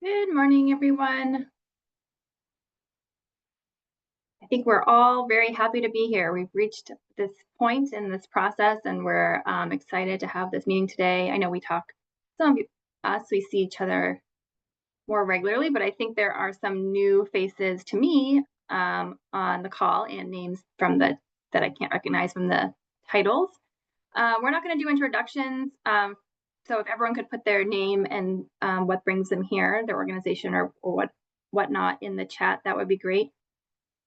Good morning, everyone. I think we're all very happy to be here. We've reached this point in this process, and we're excited to have this meeting today. I know some of us, we see each other more regularly, but I think there are some new faces to me on the call and names that I can't recognize from the titles. We're not going to do introductions. So if everyone could put their name and what brings them here, their organization or whatnot in the chat, that would be great.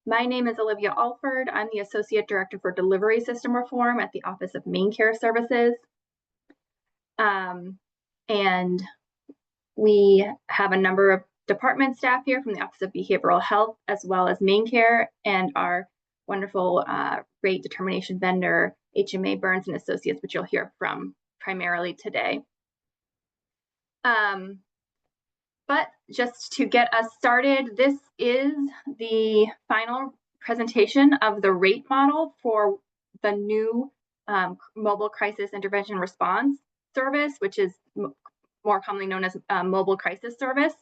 My name is Olivia Alford. I'm the Associate Director for Delivery System Reform at the Office of Maine Care Services. And we have a number of department staff here from the Office of Behavioral Health, as well as Maine Care, and our wonderful rate determination vendor, HMA Burns and Associates, which you'll hear from primarily today. But just to get us started, this is the final presentation of the rate model for the new Mobile Crisis Intervention Response Service, which is more commonly known as Mobile Crisis Service,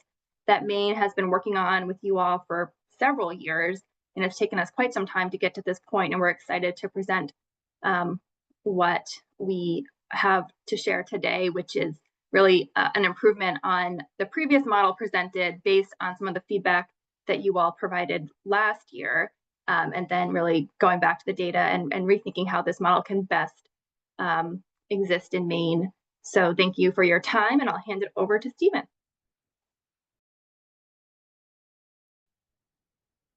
that Maine has been working on with you all for several years, and it's taken us quite some time to get to this point, and we're excited to present what we have to share today, which is really an improvement on the previous model presented based on some of the feedback that you all provided last year, and then really going back to the data and rethinking how this model can best exist in Maine. So thank you for your time, and I'll hand it over to Stephen.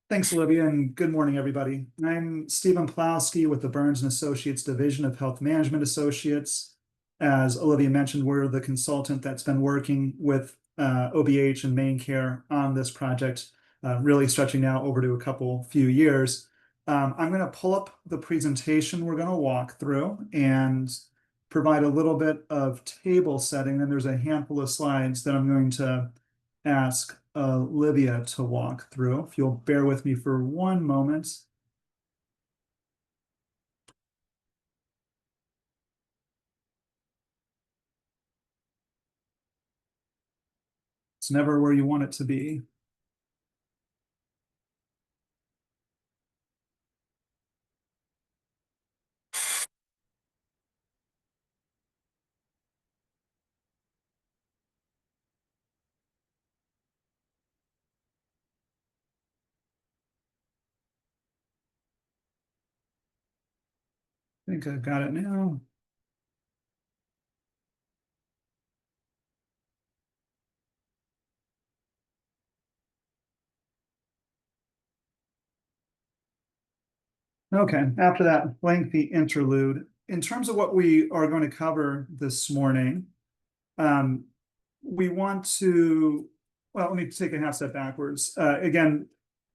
Thanks, Olivia, and good morning, everybody. I'm Stephen Plowski with the Burns and Associates Division of Health Management Associates. As Olivia mentioned, we're the consultant that's been working with OBH and Maine Care on this project, really stretching now over to a few years. I'm going to pull up the presentation we're going to walk through and provide a little bit of table setting. Then there's a handful of slides that I'm going to ask Olivia to walk through. If you'll bear with me for one moment. It's never where you want it to be. I think I've got it now. Okay, after that lengthy interlude, in terms of what we are going to cover this morning, we want to, well, let me take a half step backwards. Again,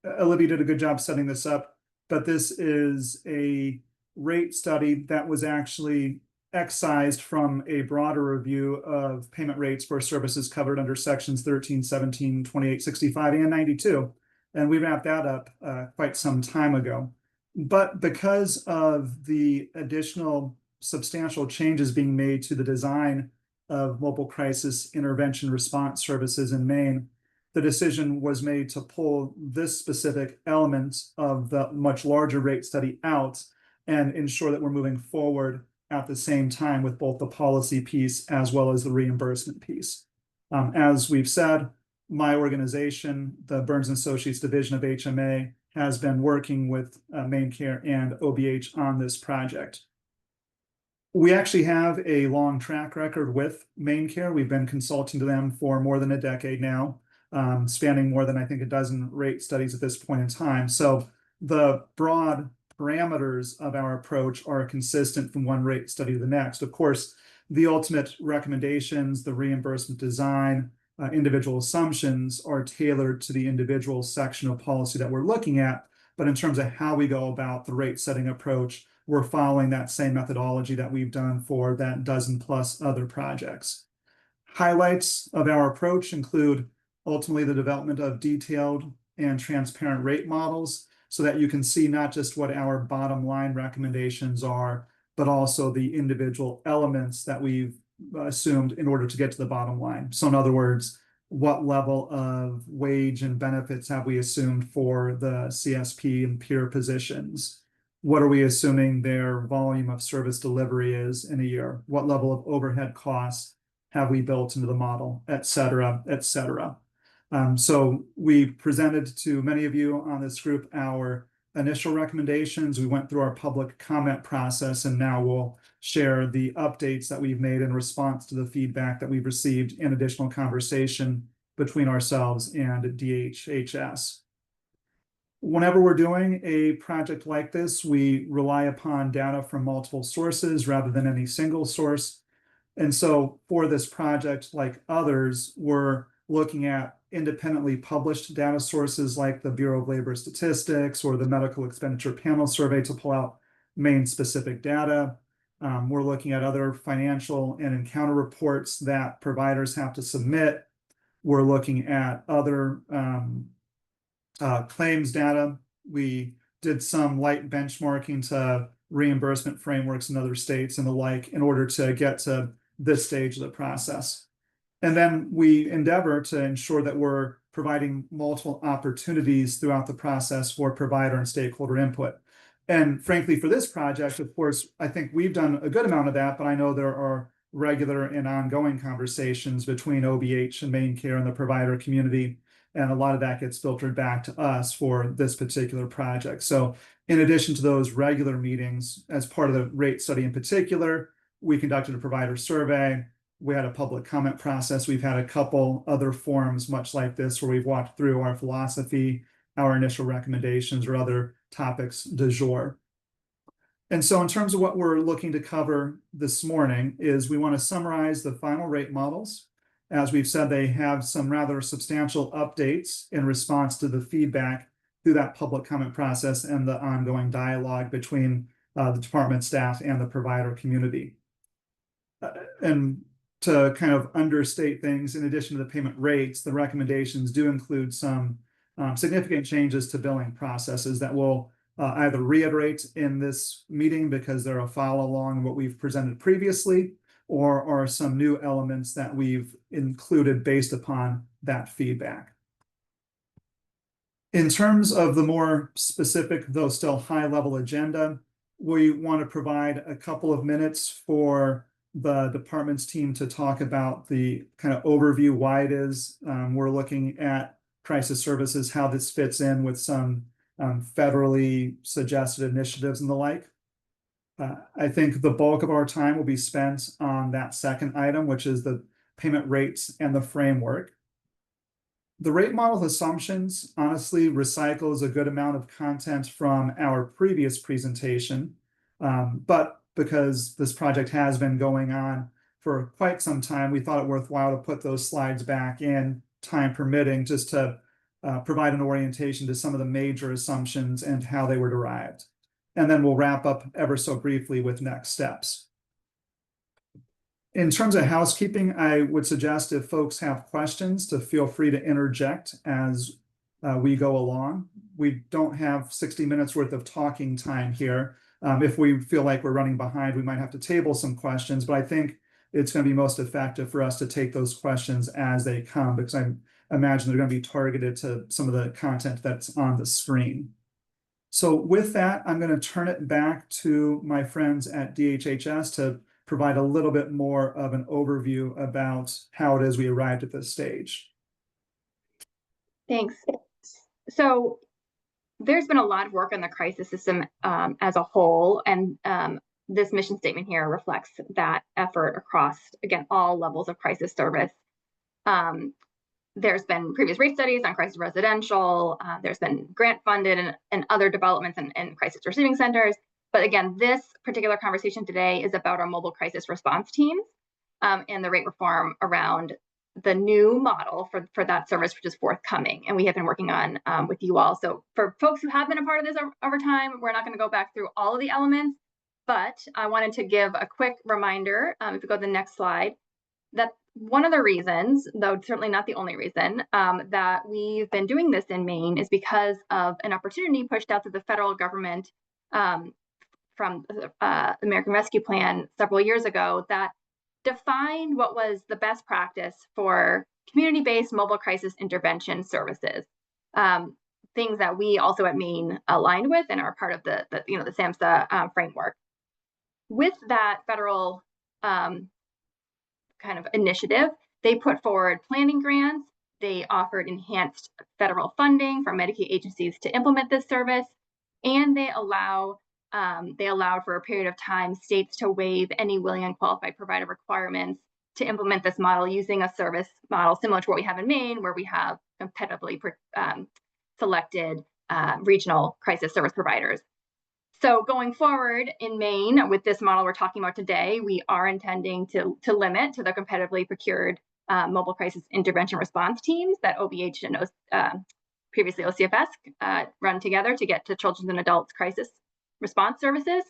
Olivia did a good job setting this up, but this is a rate study that was actually excised from a broader review of payment rates for services covered under sections 13, 17, 28, 65, and 92. And we wrapped that up quite some time ago. But because of the additional substantial changes being made to the design of mobile crisis intervention response services in Maine, the decision was made to pull this specific element of the much larger rate study out and ensure that we're moving forward at the same time with both the policy piece as well as the reimbursement piece. As we've said, my organization, the Burns and Associates Division of HMA, has been working with Maine Care and OBH on this project. We actually have a long track record with Maine Care. We've been consulting to them for more than a decade now, spanning more than, I think, a dozen rate studies at this point in time. So the broad parameters of our approach are consistent from one rate study to the next. Of course, the ultimate recommendations, the reimbursement design, individual assumptions are tailored to the individual section of policy that we're looking at. But in terms of how we go about the rate setting approach, we're following that same methodology that we've done for that dozen plus other projects. Highlights of our approach include ultimately the development of detailed and transparent rate models so that you can see not just what our bottom line recommendations are, but also the individual elements that we've assumed in order to get to the bottom line. So in other words, what level of wage and benefits have we assumed for the CSP and peer positions? What are we assuming their volume of service delivery is in a year? What level of overhead costs have we built into the model, et cetera, et cetera. So we presented to many of you on this group our initial recommendations. We went through our public comment process, and now we'll share the updates that we've made in response to the feedback that we've received in additional conversation between ourselves and DHHS. Whenever we're doing a project like this, we rely upon data from multiple sources rather than any single source. And so for this project, like others, we're looking at independently published data sources like the Bureau of Labor Statistics or the Medical Expenditure Panel Survey to pull out Maine-specific data. We're looking at other financial and encounter reports that providers have to submit. We're looking at other claims data. We did some light benchmarking to reimbursement frameworks in other states and the like in order to get to this stage of the process. And then we endeavor to ensure that we're providing multiple opportunities throughout the process for provider and stakeholder input. And frankly, for this project, of course, I think we've done a good amount of that, but I know there are regular and ongoing conversations between OBH and Maine Care and the provider community. And a lot of that gets filtered back to us for this particular project. So in addition to those regular meetings, as part of the rate study in particular, we conducted a provider survey. We had a public comment process. We've had a couple other forums much like this where we've walked through our philosophy, our initial recommendations, or other topics du jour. And so in terms of what we're looking to cover this morning is we want to summarize the final rate models. As we've said, they have some rather substantial updates in response to the feedback through that public comment process and the ongoing dialogue between the department staff and the provider community. And to kind of understate things, in addition to the payment rates, the recommendations do include some significant changes to billing processes that will either reiterate in this meeting because they're a follow along what we've presented previously, or are some new elements that we've included based upon that feedback. In terms of the more specific, though still high level agenda, we want to provide a couple of minutes for the department's team to talk about the kind of overview why it is we're looking at crisis services, how this fits in with some federally suggested initiatives and the like. I think the bulk of our time will be spent on that second item, which is the payment rates and the framework. The rate model assumptions honestly recycles a good amount of content from our previous presentation, but because this project has been going on for quite some time, we thought it worthwhile to put those slides back in, time permitting, just to provide an orientation to some of the major assumptions and how they were derived. And then we'll wrap up ever so briefly with next steps. In terms of housekeeping, I would suggest if folks have questions to feel free to interject as we go along. We don't have 60 minutes worth of talking time here. If we feel like we're running behind, we might have to table some questions, but I think it's going to be most effective for us to take those questions as they come, because I imagine they're going to be targeted to some of the content that's on the screen. So with that, I'm going to turn it back to my friends at DHHS to provide a little bit more of an overview about how it is we arrived at this stage. Thanks. So there's been a lot of work on the crisis system as a whole, and this mission statement here reflects that effort across, again, all levels of crisis service. There's been previous rate studies on crisis residential. There's been grant funded and other developments in crisis receiving centers. But again, this particular conversation today is about our mobile crisis response teams and the rate reform around the new model for that service, which is forthcoming. And we have been working on with you all. So for folks who have been a part of this over time, we're not going to go back through all of the elements, but I wanted to give a quick reminder, if we go to the next slide, that one of the reasons, though certainly not the only reason, that we've been doing this in Maine is because of an opportunity pushed out to the federal government from the American Rescue Plan several years ago that defined what was the best practice for community-based mobile crisis intervention services. Things that we also at Maine aligned with and are part of the SAMHSA framework. With that federal kind of initiative, they put forward planning grants. They offered enhanced federal funding for Medicaid agencies to implement this service, and they allowed for a period of time states to waive any willing and qualified provider requirements to implement this model using a service model similar to what we have in Maine, where we have competitively selected regional crisis service providers. So going forward in Maine, with this model we're talking about today, we are intending to limit to the competitively procured mobile crisis intervention response teams that OBH and previously OCFS run together to get to children's and adults crisis response services.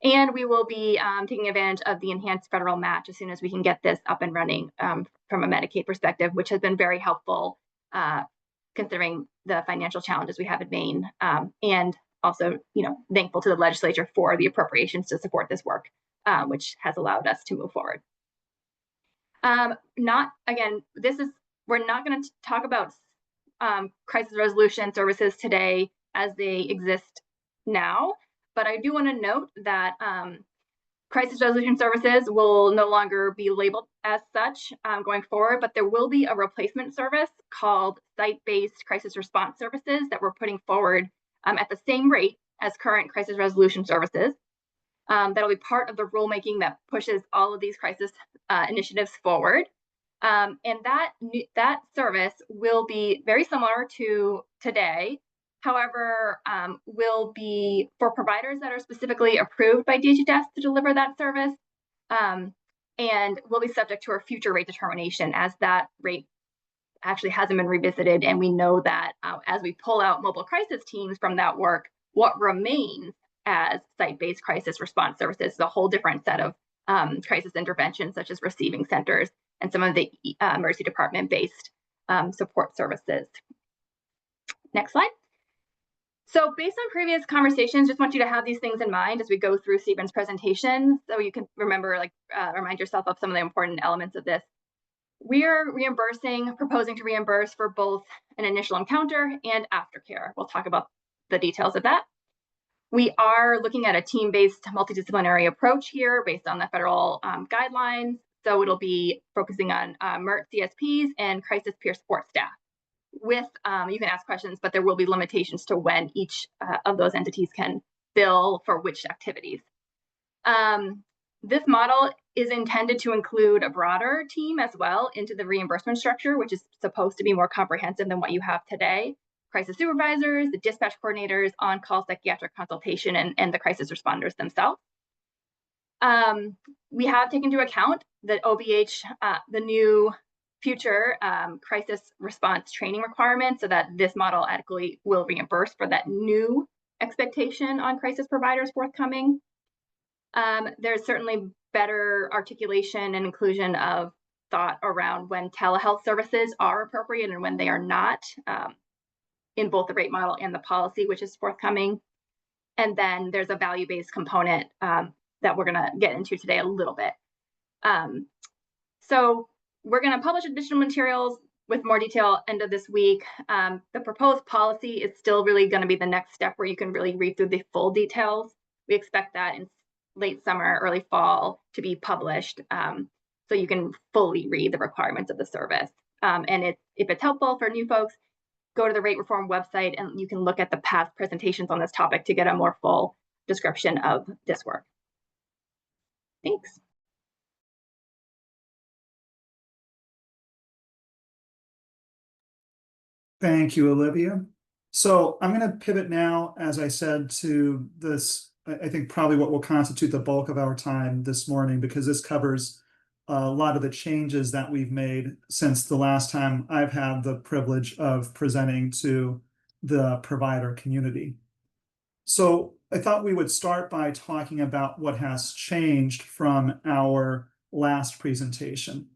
And we will be taking advantage of the enhanced federal match as soon as we can get this up and running from a Medicaid perspective, which has been very helpful considering the financial challenges we have in Maine, and also, thankful to the legislature for the appropriations to support this work, which has allowed us to move forward. We're not going to talk about crisis resolution services today as they exist now, but I do want to note that crisis resolution services will no longer be labeled as such going forward, but there will be a replacement service called site-based crisis response services that we're putting forward at the same rate as current crisis resolution services. That'll be part of the rulemaking that pushes all of these crisis initiatives forward. And that service will be very similar to today. However, will be for providers that are specifically approved by DHHS to deliver that service, and will be subject to our future rate determination, as that rate actually hasn't been revisited. And we know that as we pull out mobile crisis teams from that work, what remains as site-based crisis response services is a whole different set of crisis interventions, such as receiving centers and some of the emergency department-based support services. Next slide. So based on previous conversations, just want you to have these things in mind as we go through Stephen's presentation, so you can remember, remind yourself of some of the important elements of this. We are proposing to reimburse for both an initial encounter and aftercare. We'll talk about the details of that. We are looking at a team-based multidisciplinary approach here based on the federal guidelines. So it'll be focusing on MERT CSPs and crisis peer support staff. With, you can ask questions, but there will be limitations to when each of those entities can bill for which activities. This model is intended to include a broader team as well into the reimbursement structure, which is supposed to be more comprehensive than what you have today. Crisis supervisors, the dispatch coordinators, on-call psychiatric consultation, and the crisis responders themselves. We have taken into account that OBH, the new future crisis response training requirements, so that this model adequately will reimburse for that new expectation on crisis providers forthcoming. There's certainly better articulation and inclusion of thought around when telehealth services are appropriate and when they are not, in both the rate model and the policy, which is forthcoming. And then there's a value-based component that we're going to get into today a little bit. So we're going to publish additional materials with more detail end of this week. The proposed policy is still really going to be the next step where you can really read through the full details. We expect that in late summer, early fall to be published, so you can fully read the requirements of the service. And if it's helpful for new folks, go to the Rate Reform website and you can look at the past presentations on this topic to get a more full description of this work. Thanks. Thank you, Olivia. So I'm going to pivot now, as I said, to this, I think probably what will constitute the bulk of our time this morning, because this covers a lot of the changes that we've made since the last time I've had the privilege of presenting to the provider community. So I thought we would start by talking about what has changed from our last presentation.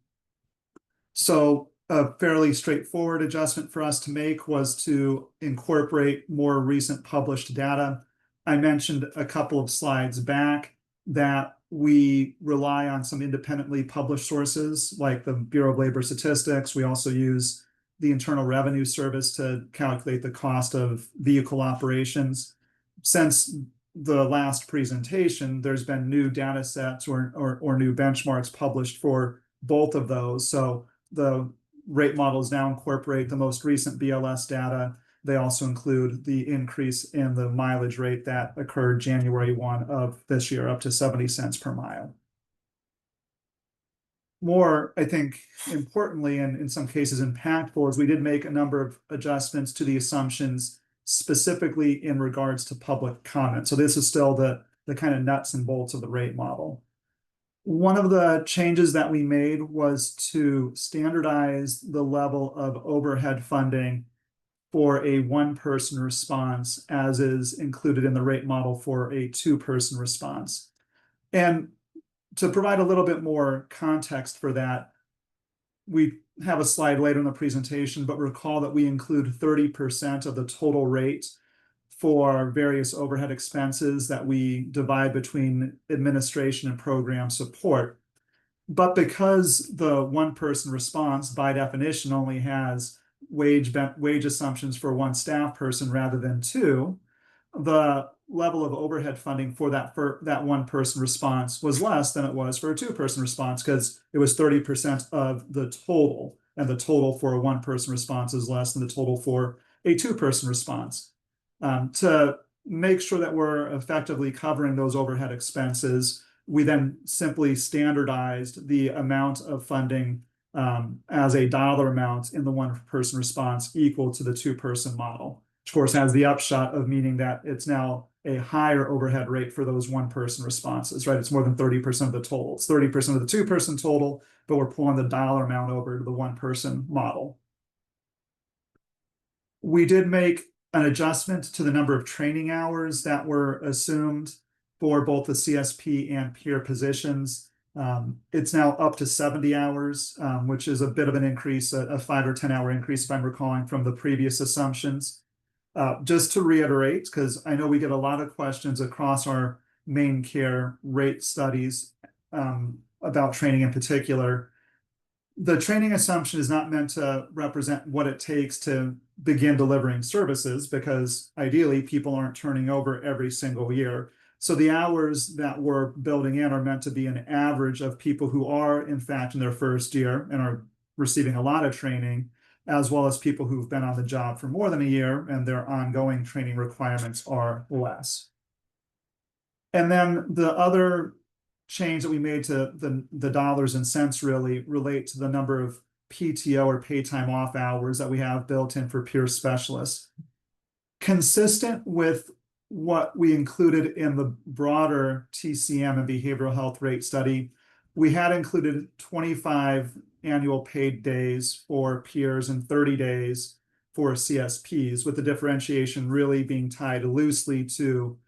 So a fairly straightforward adjustment for us to make was to incorporate more recent published data. I mentioned a couple of slides back that we rely on some independently published sources like the Bureau of Labor Statistics. We also use the Internal Revenue Service to calculate the cost of vehicle operations. Since the last presentation, there's been new data sets or new benchmarks published for both of those. So the rate models now incorporate the most recent BLS data. They also include the increase in the mileage rate that occurred January 1 of this year, up to 70 cents per mile. More, I think, importantly, and in some cases impactful, is we did make a number of adjustments to the assumptions specifically in regards to public comment. So this is still the kind of nuts and bolts of the rate model. One of the changes that we made was to standardize the level of overhead funding for a one-person response, as is included in the rate model for a two-person response. And to provide a little bit more context for that, we have a slide later in the presentation, but recall that we include 30% of the total rate for various overhead expenses that we divide between administration and program support. But because the one-person response, by definition, only has wage assumptions for one staff person rather than two, the level of overhead funding for that one-person response was less than it was for a two-person response, because it was 30% of the total, and the total for a one-person response is less than the total for a two-person response. To make sure that we're effectively covering those overhead expenses, we then simply standardized the amount of funding as a dollar amount in the one-person response equal to the two-person model, which of course has the upshot of meaning that it's now a higher overhead rate for those one-person responses, right? It's more than 30% of the total. It's 30% of the two-person total, but we're pulling the dollar amount over to the one-person model. We did make an adjustment to the number of training hours that were assumed for both the CSP and peer positions. It's now up to 70 hours, which is a bit of an increase, a 5 or 10 hour increase, if I'm recalling from the previous assumptions. Just to reiterate, because I know we get a lot of questions across our Maine care rate studies about training in particular. The training assumption is not meant to represent what it takes to begin delivering services, because ideally people aren't turning over every single year. So the hours that we're building in are meant to be an average of people who are in fact in their first year and are receiving a lot of training, as well as people who've been on the job for more than a year and their ongoing training requirements are less. And then the other change that we made to the dollars and cents really relate to the number of PTO or pay time off hours that we have built in for peer specialists. Consistent with what we included in the broader TCM and behavioral health rate study, we had included 25 annual paid days for peers and 30 days for CSPs, with the differentiation really being tied loosely to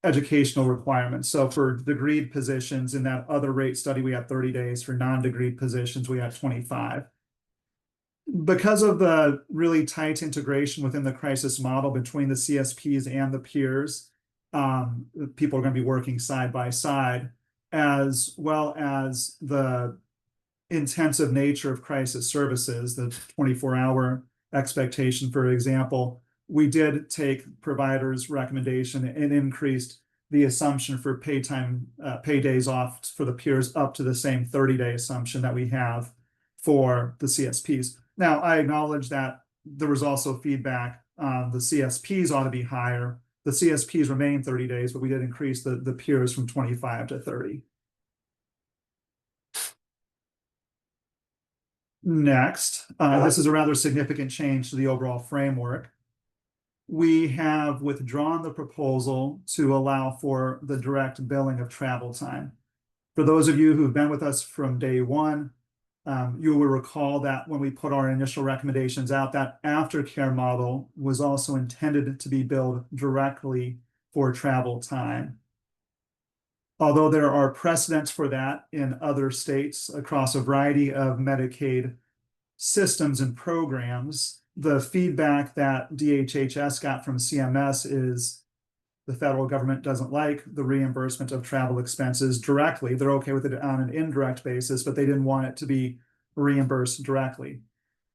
educational requirements. So for degreed positions in that other rate study, we had 30 days. For non-degreed positions, we had 25. Because of the really tight integration within the crisis model between the CSPs and the peers, people are going to be working side by side, as well as the intensive nature of crisis services, the 24-hour expectation, for example. We did take providers' recommendation and increased the assumption for pay days off for the peers up to the same 30-day assumption that we have for the CSPs. Now, I acknowledge that there was also feedback the CSPs ought to be higher. The CSPs remain 30 days, but we did increase the peers from 25 to 30. Next, this is a rather significant change to the overall framework. We have withdrawn the proposal to allow for the direct billing of travel time. For those of you who've been with us from day one, you will recall that when we put our initial recommendations out, that aftercare model was also intended to be billed directly for travel time. Although there are precedents for that in other states across a variety of Medicaid systems and programs, the feedback that DHHS got from CMS is the federal government doesn't like the reimbursement of travel expenses directly. They're okay with it on an indirect basis, but they didn't want it to be reimbursed directly.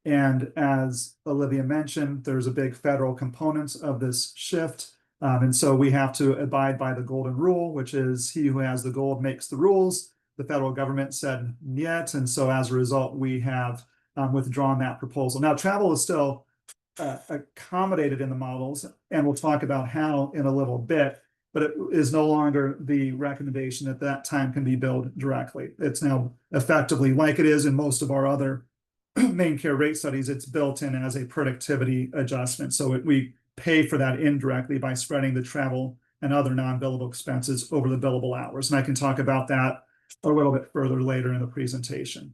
And as Olivia mentioned, there's a big federal component of this shift. And so we have to abide by the golden rule, which is he who has the gold makes the rules. The federal government said yet. And so as a result, we have withdrawn that proposal. Now, travel is still accommodated in the models, and we'll talk about how in a little bit, but it is no longer the recommendation that that time can be billed directly. It's now effectively, like it is in most of our other Maine care rate studies, it's built in as a productivity adjustment. So we pay for that indirectly by spreading the travel and other non-billable expenses over the billable hours. And I can talk about that a little bit further later in the presentation.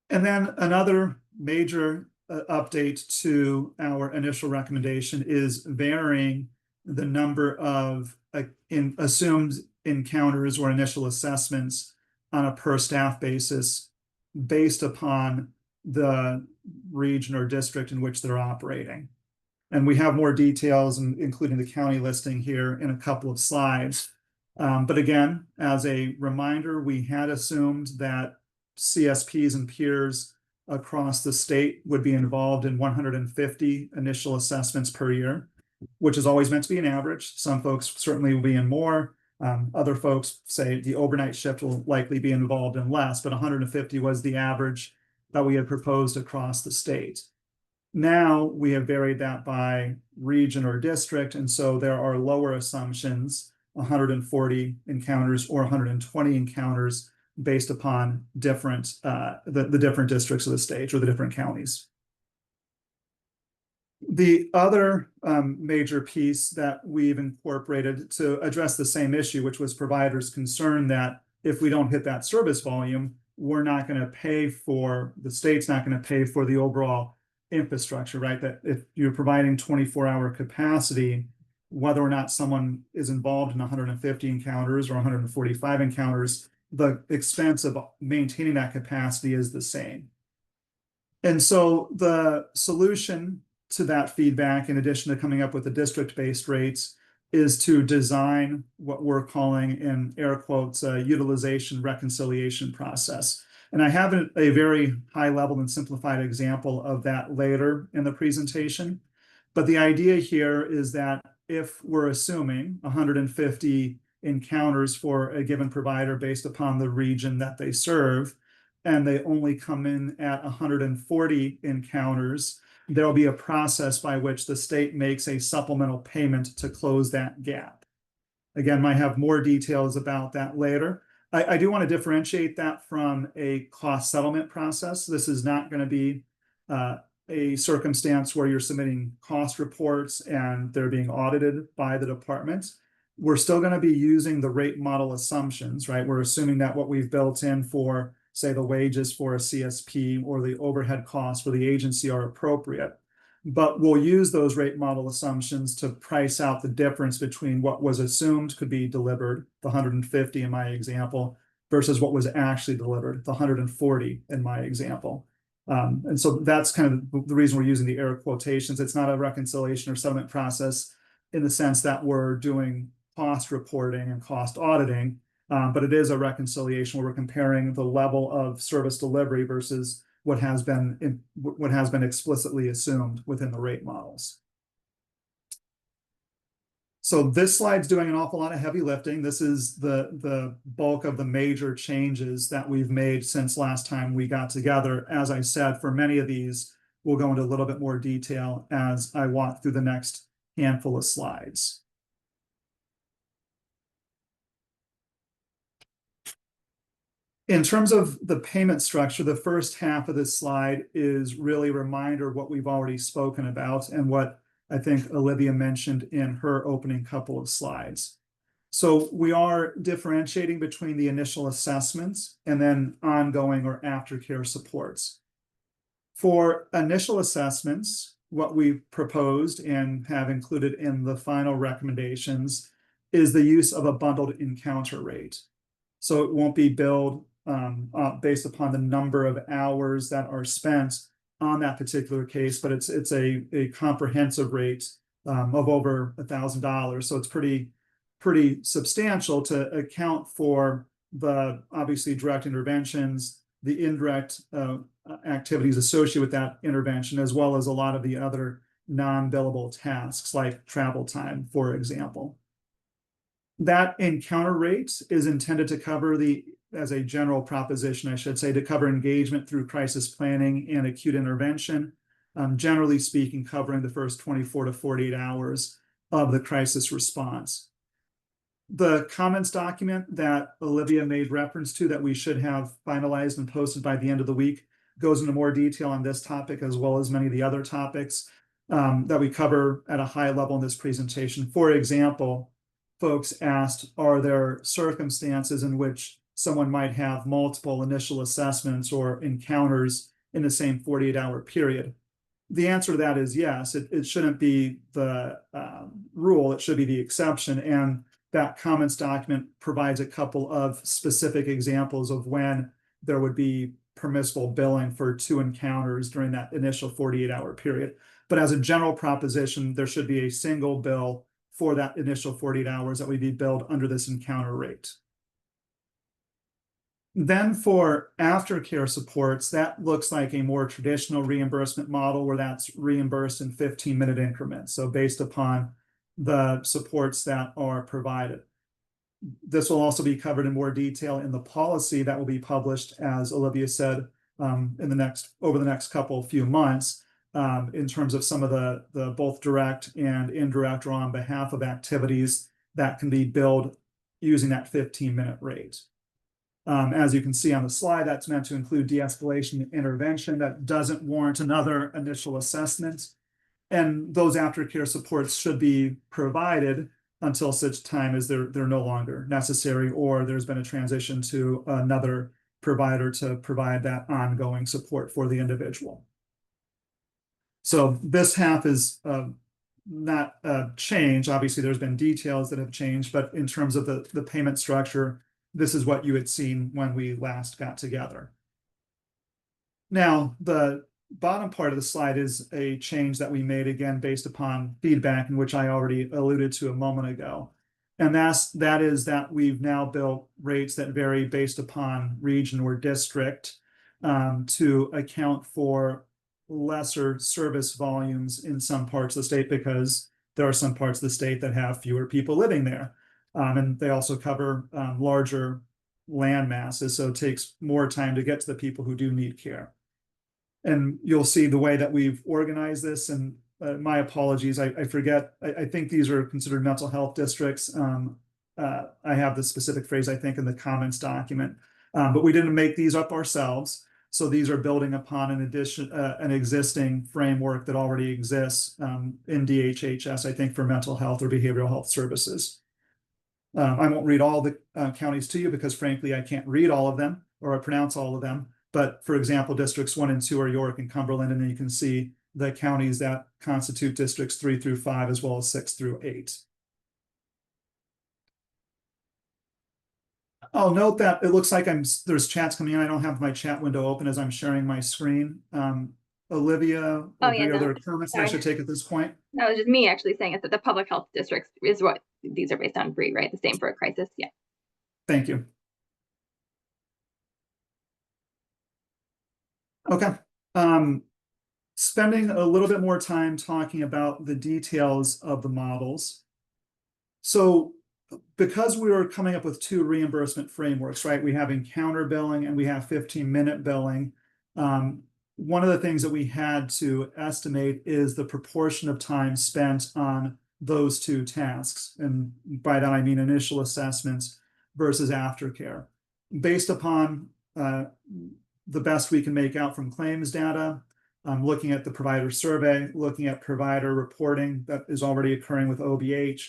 And then another major update to our initial recommendation is varying the number of assumed encounters or initial assessments on a per staff basis based upon the region or district in which they're operating. And we have more details, including the county listing here in a couple of slides. But again, as a reminder, we had assumed that CSPs and peers across the state would be involved in 150 initial assessments per year, which is always meant to be an average. Some folks certainly will be in more. Other folks say the overnight shift will likely be involved in less, but 150 was the average that we had proposed across the state. Now we have varied that by region or district, and so there are lower assumptions, 140 encounters or 120 encounters based upon different the different districts of the state or the different counties. The other major piece that we've incorporated to address the same issue, which was providers' concern that if we don't hit that service volume, we're not going to pay for, the state's not going to pay for the overall infrastructure, right? That if you're providing 24-hour capacity, whether or not someone is involved in 150 encounters or 145 encounters, the expense of maintaining that capacity is the same. And so the solution to that feedback, in addition to coming up with the district-based rates, is to design what we're calling in air quotes a utilization reconciliation process. And I have a very high level and simplified example of that later in the presentation. But the idea here is that if we're assuming 150 encounters for a given provider based upon the region that they serve, and they only come in at 140 encounters, there'll be a process by which the state makes a supplemental payment to close that gap. Again, might have more details about that later. I do want to differentiate that from a cost settlement process. This is not going to be a circumstance where you're submitting cost reports and they're being audited by the department. We're still going to be using the rate model assumptions, right? We're assuming that what we've built in for, say, the wages for a CSP or the overhead costs for the agency are appropriate. But we'll use those rate model assumptions to price out the difference between what was assumed could be delivered, the 150 in my example, versus what was actually delivered, the 140 in my example. And so that's kind of the reason we're using the air quotations. It's not a reconciliation or settlement process in the sense that we're doing cost reporting and cost auditing, but it is a reconciliation where we're comparing the level of service delivery versus what has been explicitly assumed within the rate models. So this slide's doing an awful lot of heavy lifting. This is the bulk of the major changes that we've made since last time we got together. As I said, for many of these, we'll go into a little bit more detail as I walk through the next handful of slides. In terms of the payment structure, the first half of this slide is really a reminder of what we've already spoken about and what I think Olivia mentioned in her opening couple of slides. So we are differentiating between the initial assessments and then ongoing or aftercare supports. For initial assessments, what we've proposed and have included in the final recommendations is the use of a bundled encounter rate. So it won't be billed based upon the number of hours that are spent on that particular case, but it's a comprehensive rate of over $1,000. So it's pretty substantial to account for the obviously direct interventions, the indirect activities associated with that intervention, as well as a lot of the other non-billable tasks like travel time, for example. That encounter rate is intended to cover as a general proposition, I should say, to cover engagement through crisis planning and acute intervention, generally speaking, covering the first 24 to 48 hours of the crisis response. The comments document that Olivia made reference to that we should have finalized and posted by the end of the week goes into more detail on this topic, as well as many of the other topics that we cover at a high level in this presentation. For example, folks asked, are there circumstances in which someone might have multiple initial assessments or encounters in the same 48-hour period? The answer to that is yes. It shouldn't be the rule, it should be the exception. And that comments document provides a couple of specific examples of when there would be permissible billing for 2 encounters during that initial 48-hour period. But as a general proposition, there should be a single bill for that initial 48 hours that would be billed under this encounter rate. Then for aftercare supports, that looks like a more traditional reimbursement model where that's reimbursed in 15-minute increments. So based upon the supports that are provided. This will also be covered in more detail in the policy that will be published, as Olivia said, over the next few months, in terms of some of the both direct and indirect or on behalf of activities that can be billed using that 15-minute rate. As you can see on the slide, that's meant to include de-escalation intervention that doesn't warrant another initial assessment. And those aftercare supports should be provided until such time as they're no longer necessary, or there's been a transition to another provider to provide that ongoing support for the individual. So this half is not changed. Obviously, there's been details that have changed, but in terms of the payment structure, this is what you had seen when we last got together. Now, the bottom part of the slide is a change that we made, again, based upon feedback, in which I already alluded to a moment ago. And that is that we've now built rates that vary based upon region or district to account for lesser service volumes in some parts of the state, because there are some parts of the state that have fewer people living there. And they also cover larger land masses, so it takes more time to get to the people who do need care. And you'll see the way that we've organized this, and my apologies, I forget, I think these are considered mental health districts. I have the specific phrase, I think, in the comments document, but we didn't make these up ourselves. So these are building upon an existing framework that already exists in DHHS, I think, for mental health or behavioral health services. I won't read all the counties to you because, frankly, I can't read all of them or pronounce all of them. But for example, districts 1 and 2 are York and Cumberland, and then you can see the counties that constitute districts 3 through 5, as well as 6 through 8. I'll note that it looks like there's chats coming in. I don't have my chat window open as I'm sharing my screen. Olivia, are there comments I should take at this point? No, it's just me actually saying it, that the public health districts is what these are based on, BRE, right? The same for a crisis. Yeah. Thank you. Okay. Spending a little bit more time talking about the details of the models. So because we were coming up with 2 reimbursement frameworks, right? We have encounter billing and we have 15-minute billing. One of the things that we had to estimate is the proportion of time spent on those 2 tasks. And by that, I mean initial assessments versus aftercare. Based upon the best we can make out from claims data, looking at the provider survey, looking at provider reporting that is already occurring with OBH,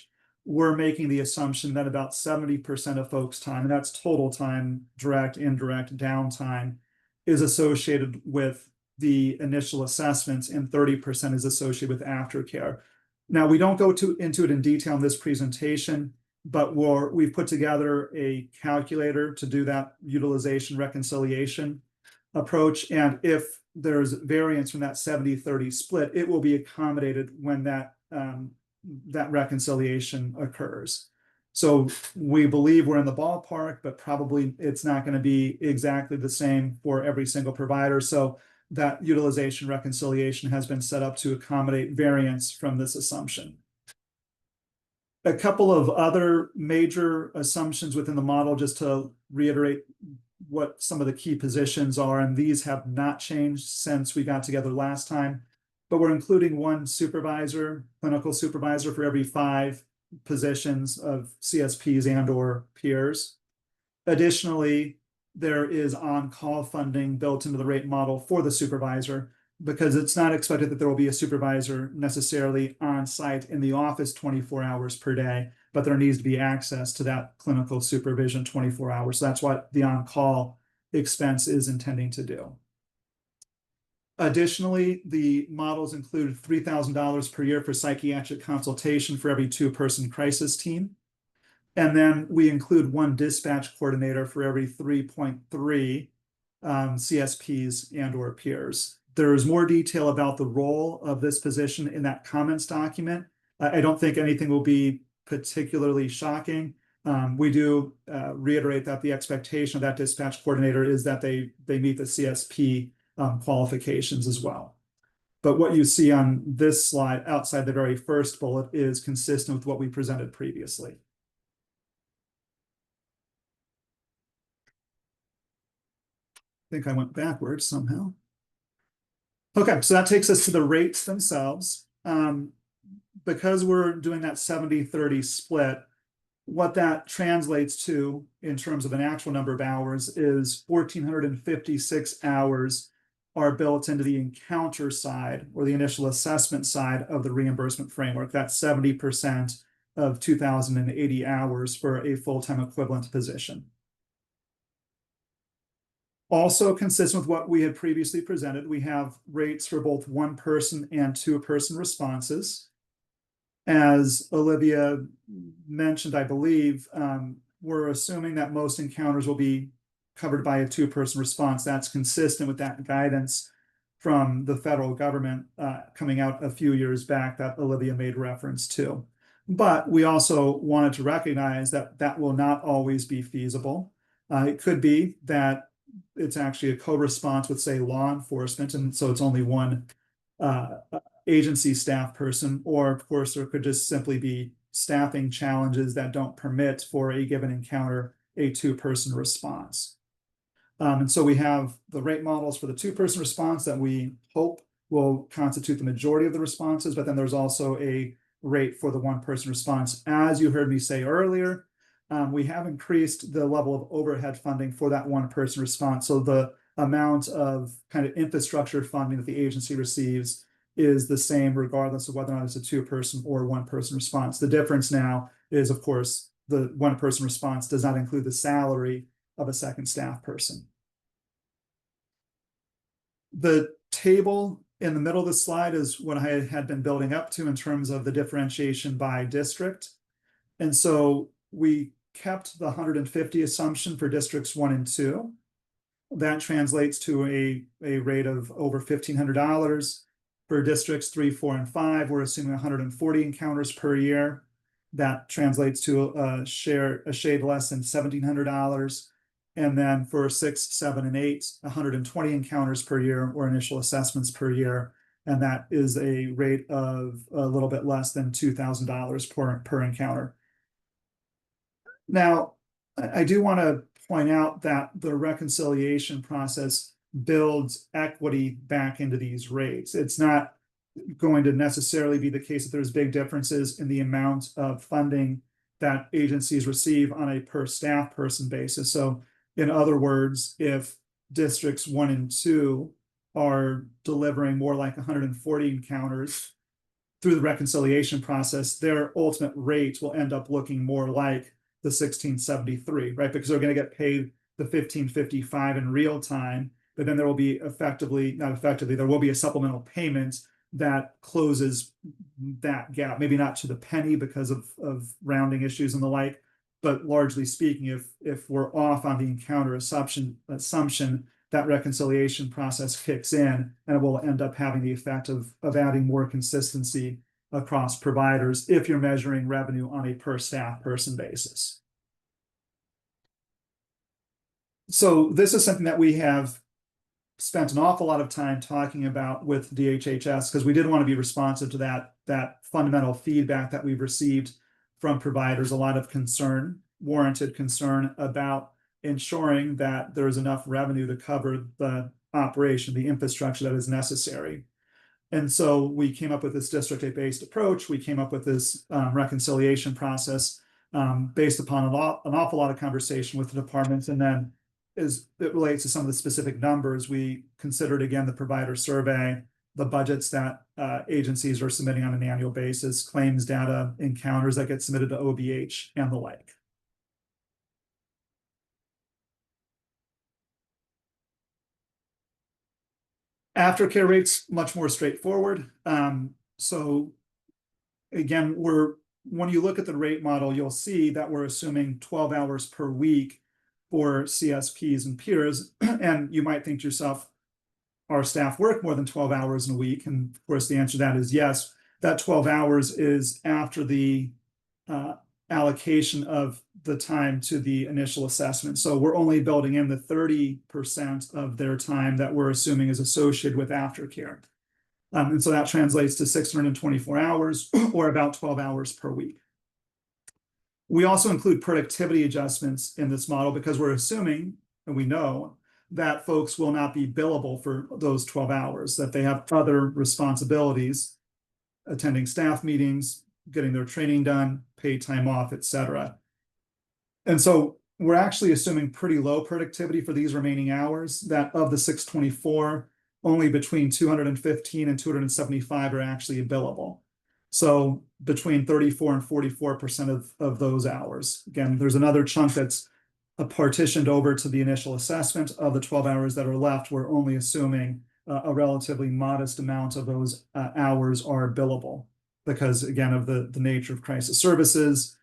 we're making the assumption that about 70% of folks' time, and that's total time, direct, indirect, downtime, is associated with the initial assessments, and 30% is associated with aftercare. Now, we don't go into it in detail in this presentation, but we've put together a calculator to do that utilization reconciliation approach. And if there's variance from that 70-30 split, it will be accommodated when that that reconciliation occurs. So we believe we're in the ballpark, but probably it's not going to be exactly the same for every single provider. So that utilization reconciliation has been set up to accommodate variance from this assumption. A couple of other major assumptions within the model, just to reiterate what some of the key positions are, and these have not changed since we got together last time, but we're including one supervisor, clinical supervisor, for every 5 positions of CSPs and or peers. Additionally, there is on-call funding built into the rate model for the supervisor, because it's not expected that there will be a supervisor necessarily on site in the office 24 hours per day, but there needs to be access to that clinical supervision 24 hours. So that's what the on-call expense is intending to do. Additionally, the models include $3,000 per year for psychiatric consultation for every 2-person crisis team. And then we include one dispatch coordinator for every 3.3 CSPs and or peers. There is more detail about the role of this position in that comments document. I don't think anything will be particularly shocking. We do reiterate that the expectation of that dispatch coordinator is that they meet the CSP qualifications as well. But what you see on this slide outside the very first bullet is consistent with what we presented previously. I think I went backwards somehow. Okay, so that takes us to the rates themselves. Because we're doing that 70-30 split, what that translates to in terms of an actual number of hours is 1,456 hours are built into the encounter side or the initial assessment side of the reimbursement framework. That's 70% of 2,080 hours for a full-time equivalent position. Also consistent with what we had previously presented, we have rates for both 1-person and 2-person responses. As Olivia mentioned, I believe, we're assuming that most encounters will be covered by a 2-person response. That's consistent with that guidance from the federal government coming out a few years back that Olivia made reference to. But we also wanted to recognize that that will not always be feasible. It could be that it's actually a co-response with, say, law enforcement, and so it's only one agency staff person, or of course there could just simply be staffing challenges that don't permit for a given encounter a 2-person response. And so we have the rate models for the 2-person response that we hope will constitute the majority of the responses, but then there's also a rate for the 1-person response. As you heard me say earlier, we have increased the level of overhead funding for that 1-person response. So the amount of kind of infrastructure funding that the agency receives is the same regardless of whether or not it's a 2-person or 1-person response. The difference now is, of course, the 1-person response does not include the salary of a second staff person. The table in the middle of the slide is what I had been building up to in terms of the differentiation by district. And so we kept the 150 assumption for districts 1 and 2. That translates to a rate of over $1,500. For districts 3, 4, and 5, we're assuming 140 encounters per year. That translates to a shade less than $1,700. And then for 6, 7, and 8, 120 encounters per year or initial assessments per year. And that is a rate of a little bit less than $2,000 per encounter. Now, I do want to point out that the reconciliation process builds equity back into these rates. It's not going to necessarily be the case that there's big differences in the amount of funding that agencies receive on a per staff person basis. So in other words, if districts 1 and 2 are delivering more like 140 encounters through the reconciliation process, their ultimate rate will end up looking more like the 1673, right? Because they're going to get paid the 1555 in real time, but then there will be there will be a supplemental payment that closes that gap. Maybe not to the penny because of rounding issues and the like, but largely speaking, if we're off on the encounter assumption, that reconciliation process kicks in and it will end up having the effect of adding more consistency across providers if you're measuring revenue on a per staff person basis. So this is something that we have spent an awful lot of time talking about with DHHS because we did want to be responsive to that fundamental feedback that we've received from providers, a lot of concern, warranted concern about ensuring that there is enough revenue to cover the operation, the infrastructure that is necessary. And so we came up with this district-based approach. We came up with this reconciliation process based upon an awful lot of conversation with the departments. And then as it relates to some of the specific numbers, we considered again the provider survey, the budgets that agencies are submitting on an annual basis, claims data, encounters that get submitted to OBH, and the like. Aftercare rates, much more straightforward. So again, when you look at the rate model, you'll see that we're assuming 12 hours per week for CSPs and peers. And you might think to yourself, our staff work more than 12 hours in a week? And of course, the answer to that is yes. That 12 hours is after the allocation of the time to the initial assessment. So we're only building in the 30% of their time that we're assuming is associated with aftercare. And so that translates to 624 hours or about 12 hours per week. We also include productivity adjustments in this model because we're assuming, and we know, that folks will not be billable for those 12 hours, that they have other responsibilities, attending staff meetings, getting their training done, paid time off, etc. And so we're actually assuming pretty low productivity for these remaining hours, that of the 624, only between 215 and 275 are actually billable. So between 34 and 44% of those hours. Again, there's another chunk that's partitioned over to the initial assessment. Of the 12 hours that are left, we're only assuming a relatively modest amount of those hours are billable because, again, of the nature of crisis services.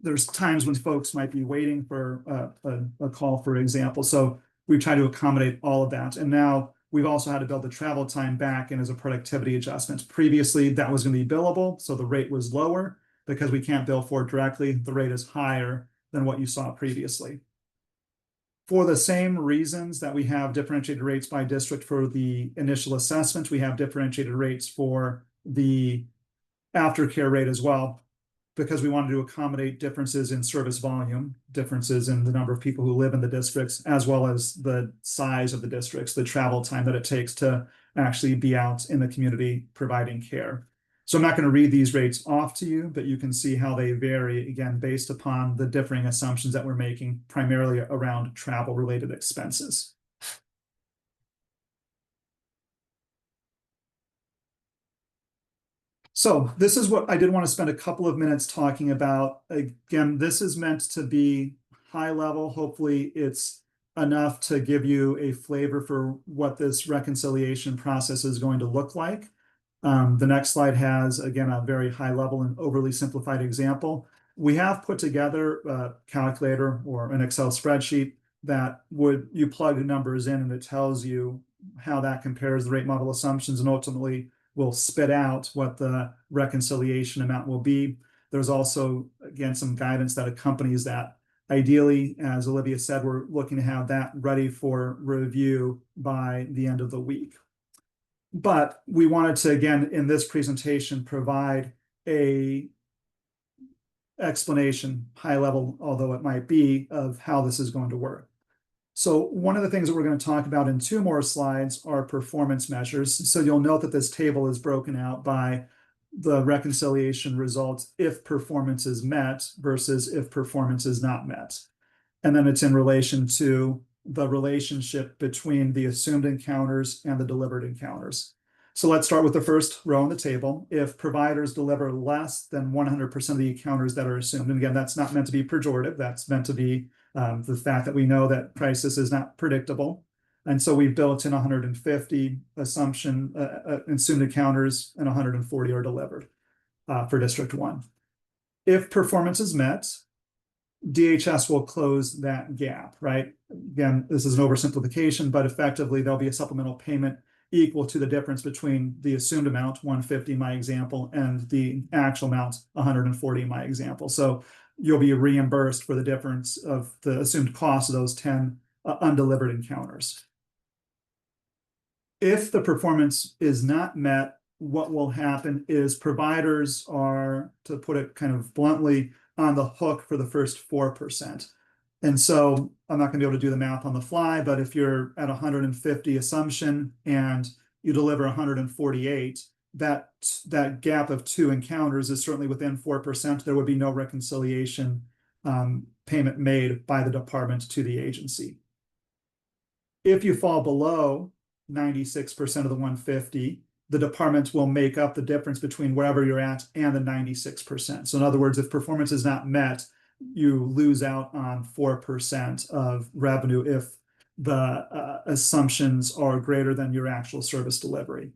There's times when folks might be waiting for a call, for example. So we try to accommodate all of that. And now we've also had to build the travel time back in as a productivity adjustment. Previously, that was going to be billable, so the rate was lower. Because we can't bill for it directly, the rate is higher than what you saw previously. For the same reasons that we have differentiated rates by district for the initial assessment, we have differentiated rates for the aftercare rate as well, because we wanted to accommodate differences in service volume, differences in the number of people who live in the districts, as well as the size of the districts, the travel time that it takes to actually be out in the community providing care. So I'm not going to read these rates off to you, but you can see how they vary, again, based upon the differing assumptions that we're making, primarily around travel-related expenses. So this is what I did want to spend a couple of minutes talking about. Again, this is meant to be high level. Hopefully it's enough to give you a flavor for what this reconciliation process is going to look like. The next slide has, again, a very high level and overly simplified example. We have put together a calculator or an Excel spreadsheet that you plug numbers in and it tells you how that compares the rate model assumptions and ultimately will spit out what the reconciliation amount will be. There's also, again, some guidance that accompanies that. Ideally, as Olivia said, we're looking to have that ready for review by the end of the week. But we wanted to, again, in this presentation, provide a explanation, high level, although it might be, of how this is going to work. So one of the things that we're going to talk about in 2 more slides are performance measures. So you'll note that this table is broken out by the reconciliation results if performance is met versus if performance is not met. And then it's in relation to the relationship between the assumed encounters and the delivered encounters. So let's start with the first row in the table. If providers deliver less than 100% of the encounters that are assumed, and again, that's not meant to be pejorative, that's meant to be the fact that we know that crisis is not predictable. And so we've built in 150 assumption assumed encounters and 140 are delivered for District 1. If performance is met, DHS will close that gap, right? Again, this is an oversimplification, but effectively there'll be a supplemental payment equal to the difference between the assumed amount, 150 in my example, and the actual amount, 140 in my example. So you'll be reimbursed for the difference of the assumed cost of those 10 undelivered encounters. If the performance is not met, what will happen is providers are, to put it kind of bluntly, on the hook for the first 4%. And so I'm not going to be able to do the math on the fly, but if you're at 150 assumption and you deliver 148, that gap of 2 encounters is certainly within 4%. There would be no reconciliation payment made by the department to the agency. If you fall below 96% of the 150, the department will make up the difference between wherever you're at and the 96%. So in other words, if performance is not met, you lose out on 4% of revenue if the assumptions are greater than your actual service delivery.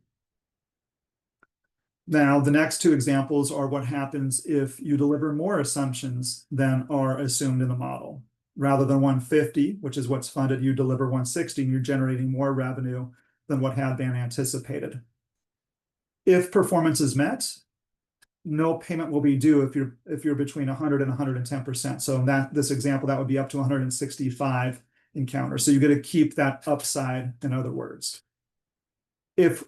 Now, the next 2 examples are what happens if you deliver more assumptions than are assumed in the model. Rather than 150, which is what's funded, you deliver 160, and you're generating more revenue than what had been anticipated. If performance is met, no payment will be due if you're between 100 and 110%. So in this example, that would be up to 165 encounters. So you get to keep that upside, in other words. If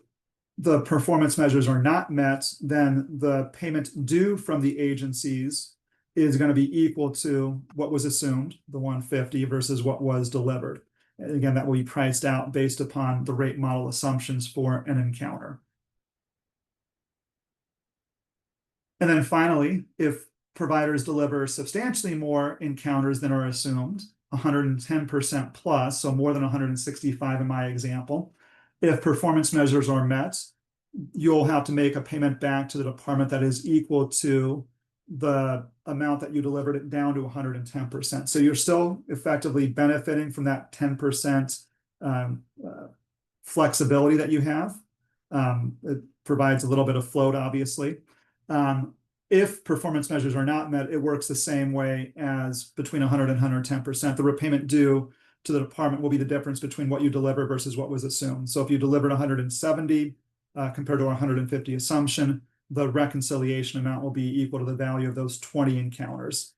the performance measures are not met, then the payment due from the agencies is going to be equal to what was assumed, the 150, versus what was delivered. And again, that will be priced out based upon the rate model assumptions for an encounter. And then finally, if providers deliver substantially more encounters than are assumed, 110% plus, so more than 165 in my example, if performance measures are met, you'll have to make a payment back to the department that is equal to the amount that you delivered it down to 110%. So you're still effectively benefiting from that 10% flexibility that you have. It provides a little bit of float, obviously. If performance measures are not met, it works the same way as between 100 and 110%. The repayment due to the department will be the difference between what you deliver versus what was assumed. So if you delivered 170 compared to 150 assumption, the reconciliation amount will be equal to the value of those 20 encounters.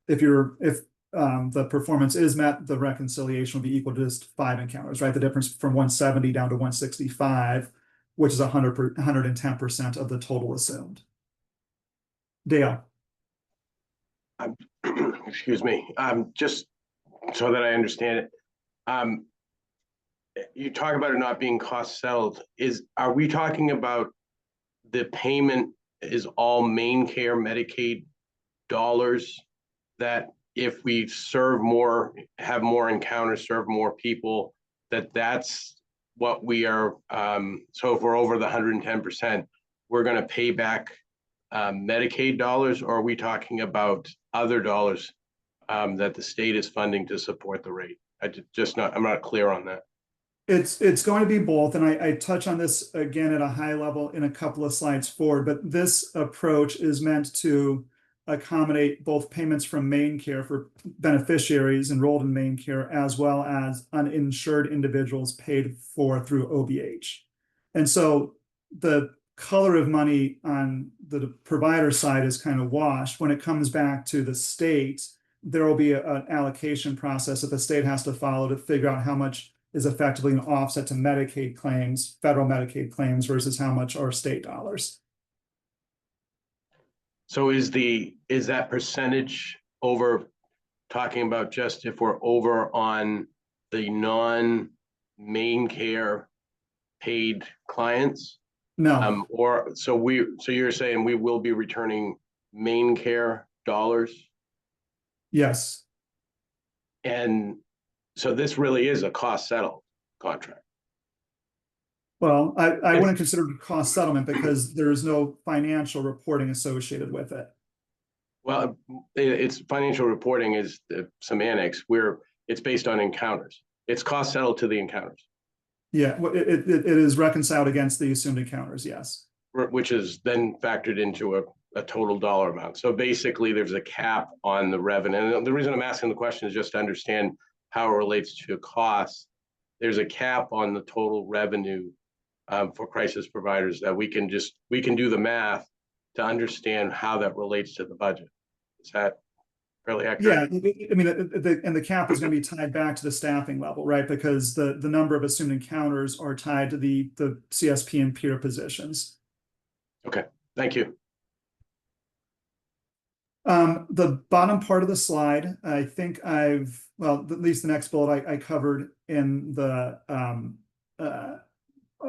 If the performance is met, the reconciliation will be equal to just 5 encounters, right? The difference from 170 down to 165, which is 110% of the total assumed. Dale. Excuse me. Just so that I understand it, you talk about it not being cost settled. Are we talking about the payment is all Maine Care Medicaid dollars that if we serve more, have more encounters, serve more people, that's what we are, so if we're over the 110%, we're going to pay back Medicaid dollars, or are we talking about other dollars that the state is funding to support the rate? I'm not clear on that. It's going to be both, and I touch on this again at a high level in a couple of slides forward, but this approach is meant to accommodate both payments from Maine Care for beneficiaries enrolled in Maine Care, as well as uninsured individuals paid for through OBH. And so the color of money on the provider side is kind of washed. When it comes back to the state, there will be an allocation process that the state has to follow to figure out how much is effectively an offset to Medicaid claims, federal Medicaid claims, versus how much are state dollars. So is that percentage over, talking about just if we're over on the non-Maine Care paid clients? No. So you're saying we will be returning Maine Care dollars? Yes. And so this really is a cost settled contract. Well, I wouldn't consider it cost settlement because there is no financial reporting associated with it. Well, it's financial reporting is semantics where it's based on encounters. It's cost settled to the encounters. Yeah, it is reconciled against the assumed encounters, yes. Which is then factored into a total dollar amount. So basically there's a cap on the revenue. And the reason I'm asking the question is just to understand how it relates to costs. There's a cap on the total revenue for crisis providers, that we can do the math to understand how that relates to the budget. Is that fairly accurate? Yeah, I mean, the cap is going to be tied back to the staffing level, right? Because the number of assumed encounters are tied to the CSP and peer positions. Okay, thank you. The bottom part of the slide, I think well, at least the next bullet I covered in the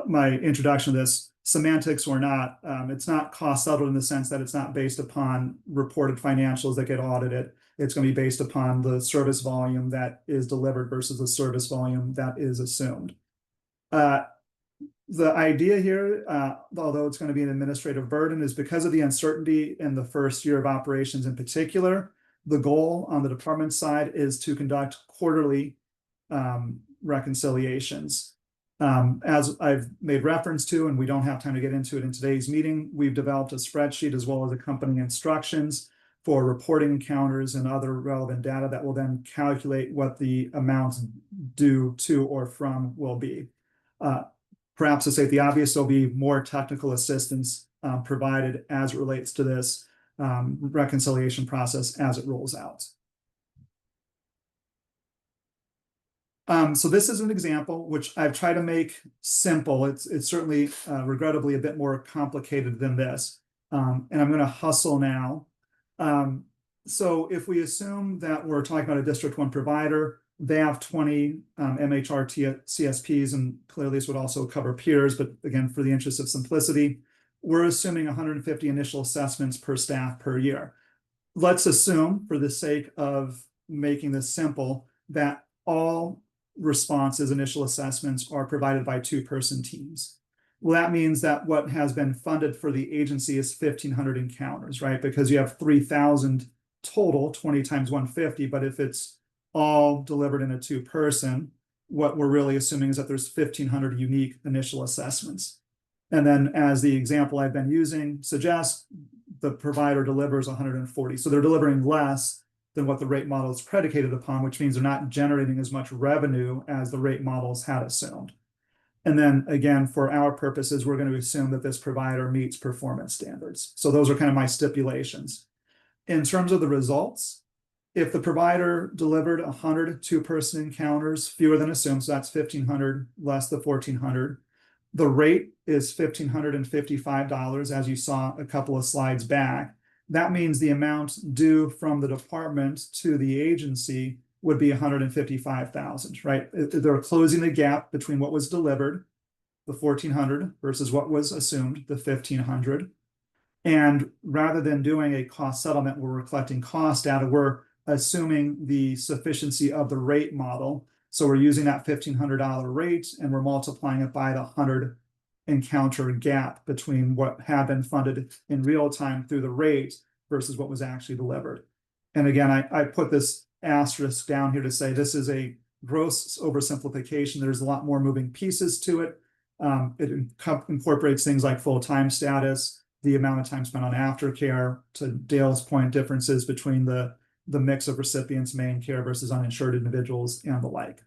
my introduction to this. Semantics or not, it's not cost settled in the sense that it's not based upon reported financials that get audited. It's going to be based upon the service volume that is delivered versus the service volume that is assumed. The idea here, although it's going to be an administrative burden, is because of the uncertainty in the first year of operations in particular, the goal on the department side is to conduct quarterly reconciliations. As I've made reference to, and we don't have time to get into it in today's meeting, we've developed a spreadsheet as well as accompanying instructions for reporting encounters and other relevant data that will then calculate what the amounts due to or from will be. Perhaps to state the obvious, there'll be more technical assistance provided as it relates to this reconciliation process as it rolls out. So this is an example which I've tried to make simple. It's certainly regrettably a bit more complicated than this. And I'm going to hustle now. So if we assume that we're talking about a District 1 provider, they have 20 MHR CSPs, and clearly this would also cover peers, but again, for the interest of simplicity, we're assuming 150 initial assessments per staff per year. Let's assume, for the sake of making this simple, that all responses, initial assessments, are provided by two-person teams. Well, that means that what has been funded for the agency is 1,500 encounters, right? Because you have 3,000 total, 20 times 150, but if it's all delivered in a two-person, what we're really assuming is that there's 1,500 unique initial assessments. And then, as the example I've been using suggests, the provider delivers 140. So they're delivering less than what the rate model is predicated upon, which means they're not generating as much revenue as the rate models had assumed. And then again, for our purposes, we're going to assume that this provider meets performance standards. So those are kind of my stipulations. In terms of the results, if the provider delivered 100 two-person encounters, fewer than assumed, so that's 1,500 less the 1,400, the rate is $1,555, as you saw a couple of slides back. That means the amount due from the department to the agency would be 155,000, right? They're closing the gap between what was delivered, the 1,400, versus what was assumed, the 1,500. And rather than doing a cost settlement where we're collecting cost data, we're assuming the sufficiency of the rate model. So we're using that $1,500 rate and we're multiplying it by the 100 encounter gap between what had been funded in real time through the rate versus what was actually delivered. And again, I put this asterisk down here to say this is a gross oversimplification. There's a lot more moving pieces to it. It incorporates things like full-time status, the amount of time spent on aftercare, to Dale's point, differences between the mix of recipients, Maine care versus uninsured individuals, and the like.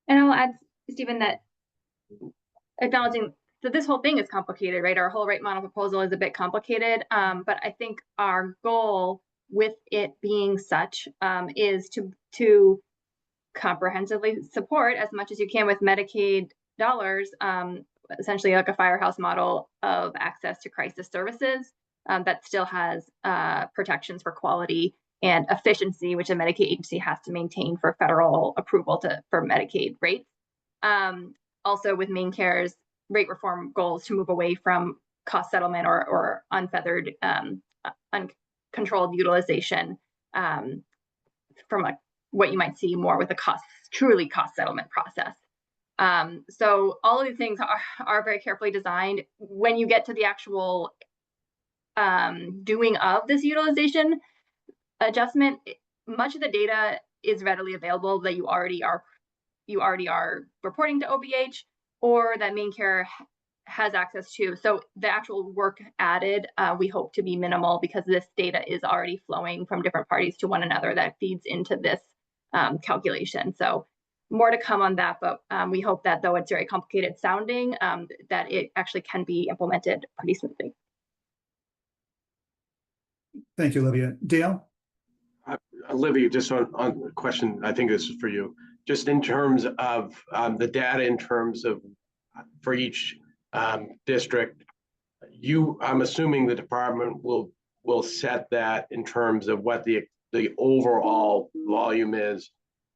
And I'll add, Stephen, that acknowledging that this whole thing is complicated, right? Our whole rate model proposal is a bit complicated, but I think our goal with it being such is to comprehensively support as much as you can with Medicaid dollars, essentially like a firehouse model of access to crisis services that still has protections for quality and efficiency, which a Medicaid agency has to maintain for federal approval for Medicaid rates. Also with Maine Care's rate reform goals to move away from cost settlement or unfeathered, uncontrolled utilization from what you might see more with a truly cost settlement process. So all of these things are very carefully designed. When you get to the actual doing of this utilization adjustment, much of the data is readily available that you already are reporting to OBH or that Maine Care has access to. So the actual work added, we hope to be minimal because this data is already flowing from different parties to one another that feeds into this calculation. So more to come on that, but we hope that though it's very complicated sounding, that it actually can be implemented pretty smoothly. Thank you, Olivia. Dale? Olivia, just on the question, I think this is for you. Just in terms of the data, in terms of for each district, I'm assuming the department will set that in terms of what the overall volume is,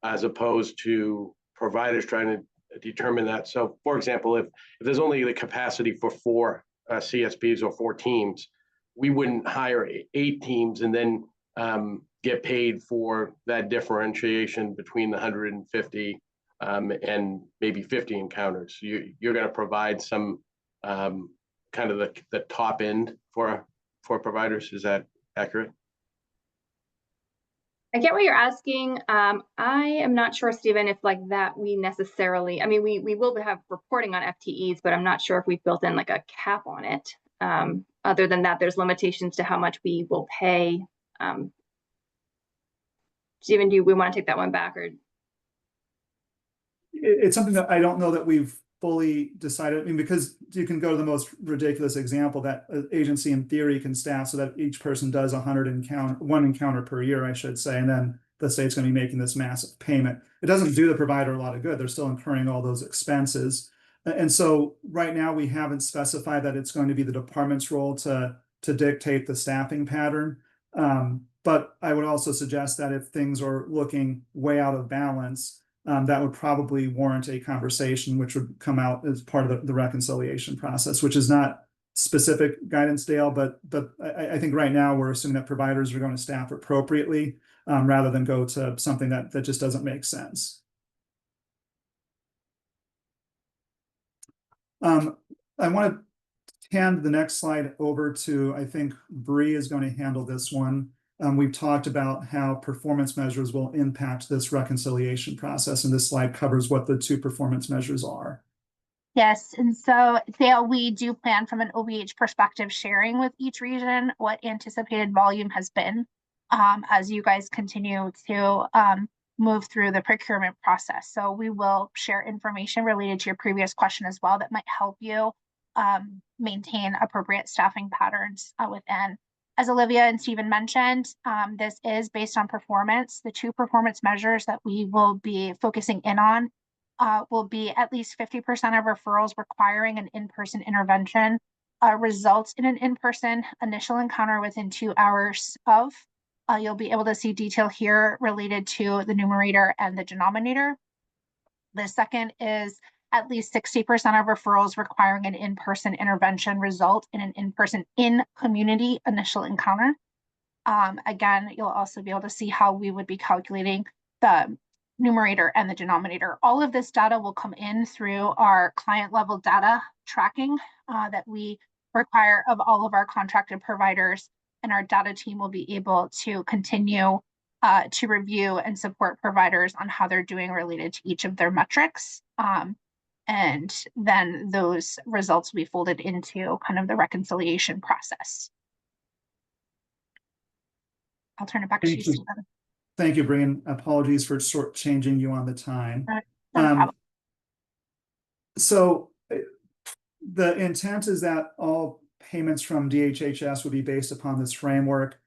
as opposed to providers trying to determine that. So, for example, if there's only the capacity for 4 CSPs or 4 teams, we wouldn't hire 8 teams and then get paid for that differentiation between the 150 and maybe 50 encounters. You're going to provide some kind of the top end for providers. Is that accurate? I get what you're asking. I am not sure, Stephen, if like that we necessarily, I mean, we will have reporting on FTEs, but I'm not sure if we've built in like a cap on it. Other than that, there's limitations to how much we will pay. Stephen, do we want to take that one back, or? It's something that I don't know that we've fully decided. I mean, because you can go to the most ridiculous example that an agency in theory can staff so that each person does 1 encounter per year, I should say, and then the state's going to be making this massive payment. It doesn't do the provider a lot of good. They're still incurring all those expenses. And so right now we haven't specified that it's going to be the department's role to dictate the staffing pattern. But I would also suggest that if things are looking way out of balance, that would probably warrant a conversation, which would come out as part of the reconciliation process, which is not specific guidance, Dale, but I think right now we're assuming that providers are going to staff appropriately rather than go to something that just doesn't make sense. I want to hand the next slide over to, I think Bree is going to handle this one. We've talked about how performance measures will impact this reconciliation process, and this slide covers what the 2 performance measures are. Yes, and so Dale, we do plan from an OVH perspective sharing with each region what anticipated volume has been as you guys continue to move through the procurement process. So we will share information related to your previous question as well that might help you maintain appropriate staffing patterns within. As Olivia and Stephen mentioned, this is based on performance. The 2 performance measures that we will be focusing in on will be at least 50% of referrals requiring an in-person intervention results in an in-person initial encounter within 2 hours of. You'll be able to see detail here related to the numerator and the denominator. The second is at least 60% of referrals requiring an in-person intervention result in an in-person in-community initial encounter. Again, you'll also be able to see how we would be calculating the numerator and the denominator. All of this data will come in through our client level data tracking that we require of all of our contracted providers, and our data team will be able to continue to review and support providers on how they're doing related to each of their metrics. And then those results will be folded into kind of the reconciliation process. I'll turn it back to you, Stephen. Thank you, Brian. Apologies for shortchanging you on the time. No problem. So the intent is that all payments from DHHS would be based upon this framework.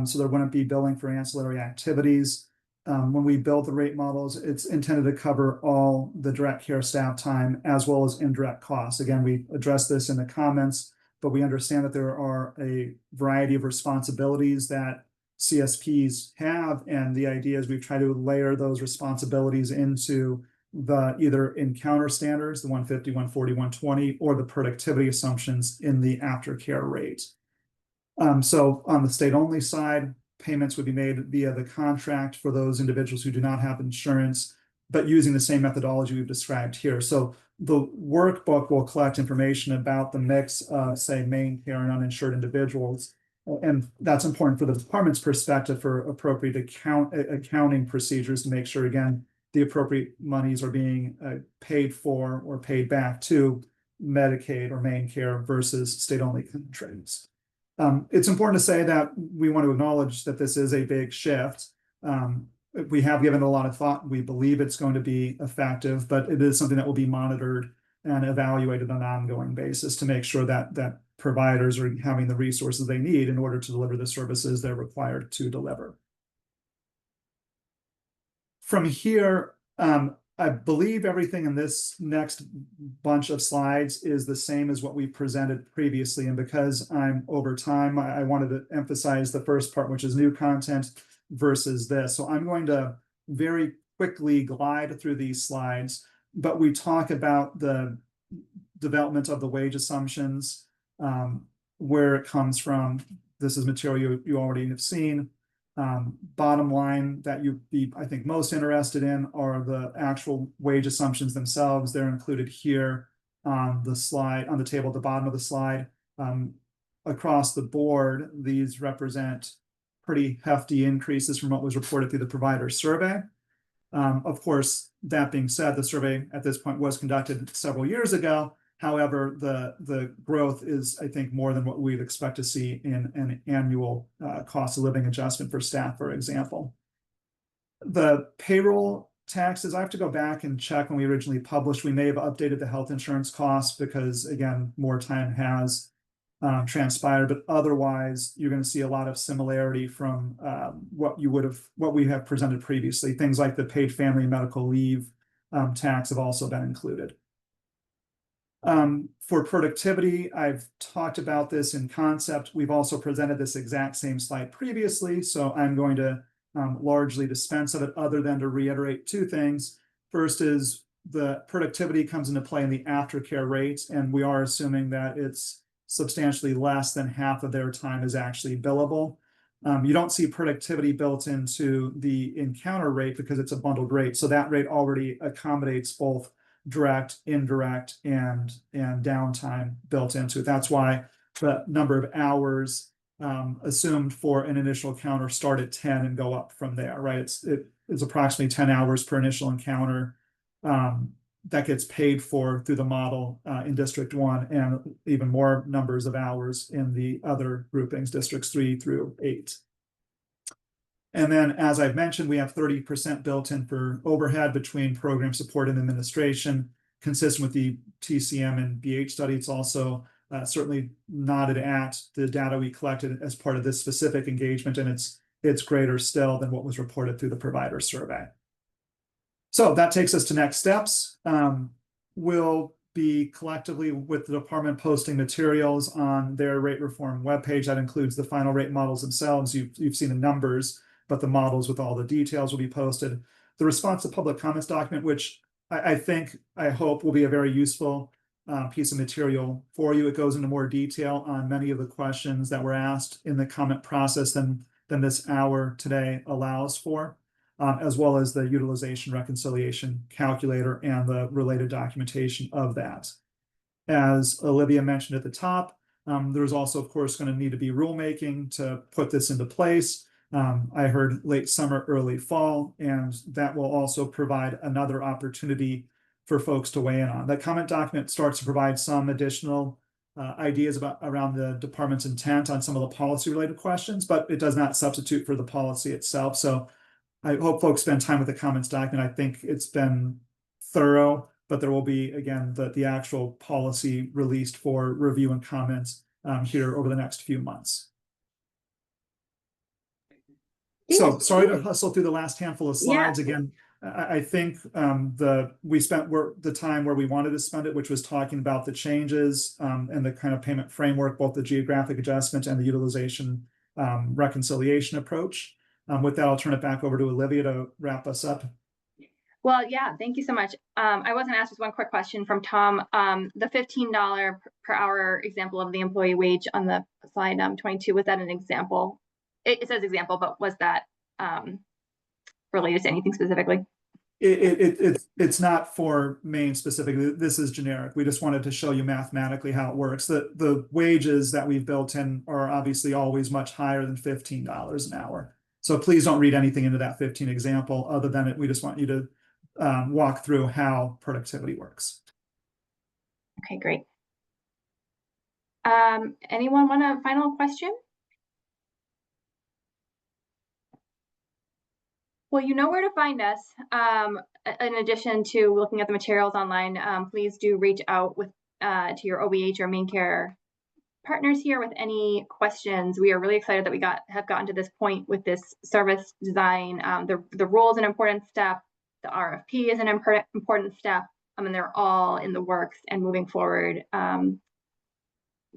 So there wouldn't be billing for ancillary activities. When we build the rate models, it's intended to cover all the direct care staff time as well as indirect costs. Again, we addressed this in the comments, but we understand that there are a variety of responsibilities that CSPs have, and the idea is we try to layer those responsibilities into the either encounter standards, the 150, 140, 120, or the productivity assumptions in the aftercare rate. So on the state-only side, payments would be made via the contract for those individuals who do not have insurance, but using the same methodology we've described here. So the workbook will collect information about the mix of, say, Maine care and uninsured individuals. And that's important for the department's perspective for appropriate accounting procedures to make sure, again, the appropriate monies are being paid for or paid back to Medicaid or Maine care versus state-only contracts. It's important to say that we want to acknowledge that this is a big shift. we have given it a lot of thought. We believe it's going to be effective, but it is something that will be monitored and evaluated on an ongoing basis to make sure that providers are having the resources they need in order to deliver the services they're required to deliver. From here, I believe everything in this next bunch of slides is the same as what we presented previously. And because I'm over time, I wanted to emphasize the first part, which is new content versus this. So I'm going to very quickly glide through these slides, but we talk about the development of the wage assumptions, where it comes from. This is material you already have seen. Bottom line that you'd be, I think, most interested in are the actual wage assumptions themselves. They're included here on the slide, on the table at the bottom of the slide. Across the board, these represent pretty hefty increases from what was reported through the provider survey. Of course, that being said, the survey at this point was conducted several years ago. However, the growth is, I think, more than what we'd expect to see in an annual cost of living adjustment for staff, for example. The payroll taxes, I have to go back and check when we originally published. We may have updated the health insurance costs because, again, more time has transpired, but otherwise you're going to see a lot of similarity from what we have presented previously. Things like the paid family medical leave tax have also been included. For productivity, I've talked about this in concept. We've also presented this exact same slide previously, so I'm going to largely dispense of it, other than to reiterate two things. First is the productivity comes into play in the aftercare rates, and we are assuming that it's substantially less than half of their time is actually billable. You don't see productivity built into the encounter rate because it's a bundled rate. So that rate already accommodates both direct, indirect, and downtime built into it. That's why the number of hours assumed for an initial encounter start at 10 and go up from there, right? It's approximately 10 hours per initial encounter. That gets paid for through the model in District 1, and even more numbers of hours in the other groupings, Districts 3 through 8. And then, as I've mentioned, we have 30% built in for overhead between program support and administration, consistent with the TCM and BH study. It's also certainly nodded at the data we collected as part of this specific engagement, and it's greater still than what was reported through the provider survey. So that takes us to next steps. We'll be collectively with the department posting materials on their rate reform webpage. That includes the final rate models themselves. You've seen the numbers, but the models with all the details will be posted. The response to public comments document, which I hope will be a very useful piece of material for you. It goes into more detail on many of the questions that were asked in the comment process than this hour today allows for. As well as the utilization reconciliation calculator and the related documentation of that. As Olivia mentioned at the top, there's also, of course, going to need to be rulemaking to put this into place. I heard late summer, early fall, and that will also provide another opportunity for folks to weigh in on. The comment document starts to provide some additional ideas around the department's intent on some of the policy-related questions, but it does not substitute for the policy itself. So I hope folks spend time with the comments document. I think it's been thorough, but there will be, again, the actual policy released for review and comments here over the next few months. So sorry to hustle through the last handful of slides. Yeah. Again, I think we spent the time where we wanted to spend it, which was talking about the changes and the kind of payment framework, both the geographic adjustment and the utilization reconciliation approach. With that, I'll turn it back over to Olivia to wrap us up. Well, yeah, thank you so much. I wasn't asked just one quick question from Tom. The $15 per hour example of the employee wage on the slide 22, was that an example? It says example, but was that related to anything specifically? It's not for Maine specifically. This is generic. We just wanted to show you mathematically how it works. The wages that we've built in are obviously always much higher than $15 an hour. So please don't read anything into that 15 example other than we just want you to walk through how productivity works. Okay, great. Anyone want a final question? Well, you know where to find us. In addition to looking at the materials online, please do reach out with to your OBH or Maine Care partners here with any questions. We are really excited that we have gotten to this point with this service design. The role is an important step. The RFP is an important step. And they're all in the works and moving forward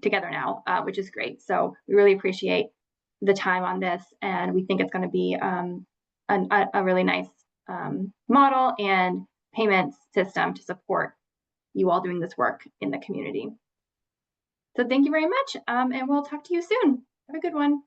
together now, which is great. So we really appreciate the time on this, and we think it's going to be a really nice model and payment system to support you all doing this work in the community. So thank you very much, and we'll talk to you soon. Have a good one.